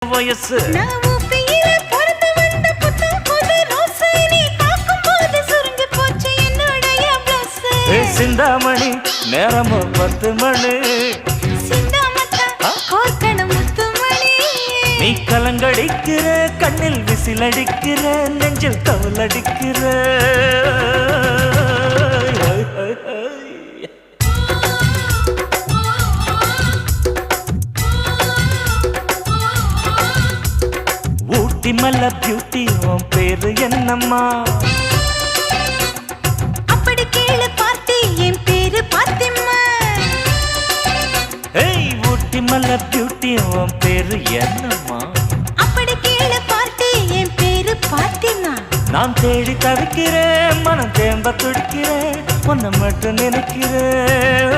வயசு சிந்தாமணி நேரமோ 10 மணி நீ கலங்கடிக்கிற கண்ணில் விசிலடிக்கிற நெஞ்சில் தவளடிக்கிற ஊட்டி மல்ல பியூட்டி உன் பேரு என்னம்மா அப்படி கேளு பார்த்தி என் பேரு பாத்திம்மா ஏய் ஊட்டி மல்ல பியூட்டி உன் பேரு என்னம்மா அப்படி கேளு பார்த்தி என் பேரு பாத்திம்மா நான் தேடி தவிக்கிறேன் மனம் தேம்ப துடிக்கிறேன் உன்னை மட்டும் நினைக்கிறேன்